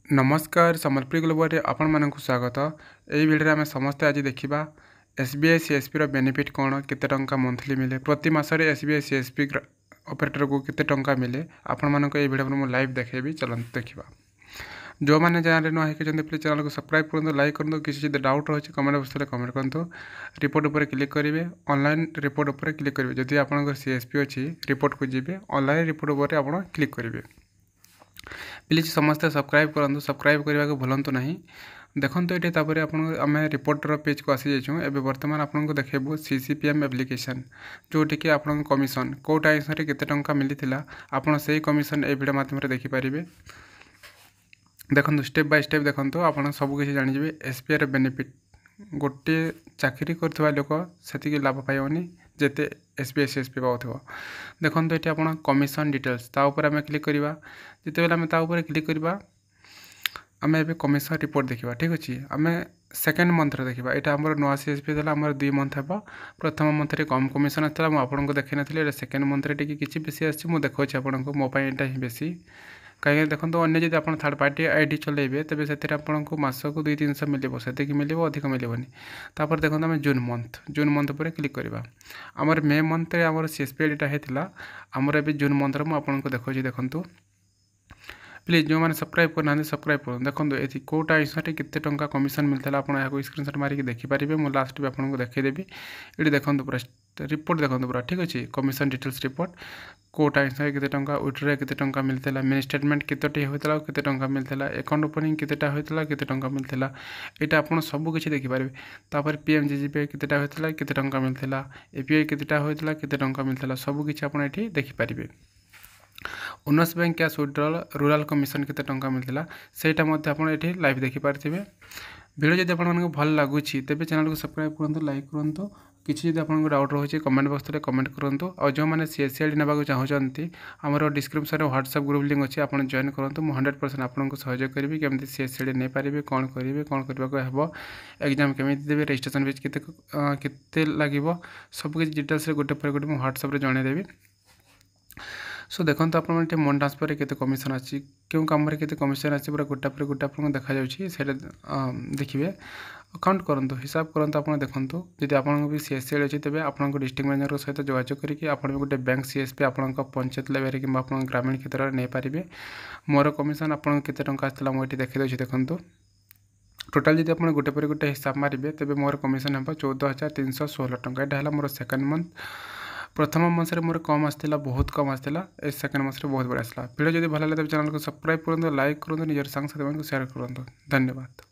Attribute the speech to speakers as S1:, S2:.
S1: नमस्कार सम्बलपुर ग्लोबल आपण मानक स्वागत। यही वीडियो आम समस्ते आज देखा एसबीआई सीएसपी बेनिफिट कौन केते टंका मंथली मिले प्रति मासरे एसबीआई सीएसपी ऑपरेटर को केते टंका मिले आपण मानक ये वीडियो में लाइव देखेबी। चलते देखा जो मैंने चैनल न होती प्लीज चैनल को सब्सक्राइब करूँ, लाइक करूँ। किसी जब डाउट रही कमेंट बॉक्स में कमेंट करूँ। रिपोर्ट उपर क्लिक करेंगे, ऑनलाइन रिपोर्ट उपर क्लिक करेंगे। जदि आपंकर सीएसपी अच्छी रिपोर्ट को जी ऑनलाइन रिपोर्ट उपर आप क्लिक करेंगे। प्लीज समस्ते सब्सक्राइब करूँ, सब्सक्राइब करने को भूलु ना। देखो ये आम रिपोर्टर पेज को आसी जाइए। एवं बर्तमान आपको देखो सीसीपीएम एप्लिकेशन जोटि कि आप कमिशन कौ टाइम केते टंका मिली आपड़ से कमिशन ये वीडियो मध्यम देखिपारे। देखो स्टेप बाय स्टेप देखो आप सबकि जानीजे। एसबीआई बेनिफिट गोटे चाकरी कर लोक से लाभ पाइबनी जिते एसबीआई सीएसपी पाऊँ। देखो ये आप कमिशन डिटेल्स ताऊपर आम क्लिक करवा। जिते आम ताऊपर क्लिक करवा आम ए कमिशन रिपोर्ट देखा। ठीक अच्छे आम सेकेंड मंथ देखा। यहाँ आम नुआ सीएसपी था आम 2 मंथ हे। प्रथम मंथ में कम कमिशन आसाला मुझे देखी नी। सेकेंड मंथ में टी बेसी आसी देखा आपको मोपाई ही बेसी कहीं देखो अन्य जब आप थर्ड पार्टी आईडी चलेबे तेज से आपको मासक 200-300 मिले से मिले अधिक मिलबनी। तापर देखो आम जून मंथ पर क्लिक करवा। आमर मे मंथ में आम सीएसपी आईडीटा होता आमर ए जून मंथ मुझे देखा। देखो प्लीज जो मैंने सब्सक्राइब करना सब्सक्राइब करूँ। देखो ये कौटा हिसाब केते टंका कमिशन मिलता आपको स्क्रीनशॉट मारिक देखिपारे। मुझे लास्ट भी आपको देखीदेवी। ये देखो पूरा रिपोर्ट देखो पूरा ठीक अच्छे कमिशन डिटेल्स रिपोर्ट कौटा हिसाब के टंका विड्रे के टंका मिलता मिनी स्टेटमेंट केतोटी होता केते टंका मिलता अकाउंट ओपनिंग केतेटा होता केते टंका मिलता यहाँ आप सबकि देखिपारे। तापर पीएमजेजेपी केतेटा होता केते टंका मिलता एपीआई केतेटा होता केते टंका मिलता सबकि आप देखिपारे। Owners bank cash withdrawal rural commission केते टंका मिलता सेटा ये लाइव देखिपारे। वीडियो जब आपको भल लगुच तेज चैनल को सब्सक्राइब करूँ, लाइक करूँ। किसी जब आपको डाउट रोचे कमेंट बॉक्स में कमेंट करूँ। और जो मैंने सीएससी आईडी नाक चाहते आमर डिस्क्रिप्शन में व्हाट्सएप ग्रुप लिंक अच्छे आप जॉइन करूँ। मुझे 100% आपको सहयोग करी केमी सीएससी आईडी नहीं पारे कौन करेंगे कौन करने एग्जाम केमी देवे रजिस्ट्रेशन फीस केते लगे सबकि डिटेल्स गोटे पर गोटे व्हाट्सएप जनईदेवी। सो देखो आप मन ट्रांसफर केते कमिशन अच्छी क्यों कम केते कमिशन अच्छी पूरा गोटा पर गोटा आपको देखा देखिए। अकाउंट करूँ हिसाब करूँ आप देखो जब आप भी सीएससी अच्छी तेज आपको डिस्ट्रिक्ट मैनेजर सहित जोगाजोग करके आप गोटे बैंक सीएसपी आप पंचायत लेवल कि ग्रामीण क्षेत्र में नहीं पारे। मोर कमिशन आपको केते टंका आसाला मुझे देखीदे। देखो टोटाल जब आप गोटे पर गोटे हिसाब मारे तेज मोर कमिशन हम 14,316 टंका। यहाँ मोर सेकेंड मंथ। प्रथम मास मोर कम आसाला बहुत कम आसाला सेकेंड मास बहुत बड़ा आसाला। वीडियो जब भल लगे तेज चैनल को सब्सक्राइब करूँ, लाइक करूँ, निजर सांग साथी शेयर करूँ। धन्यवाद।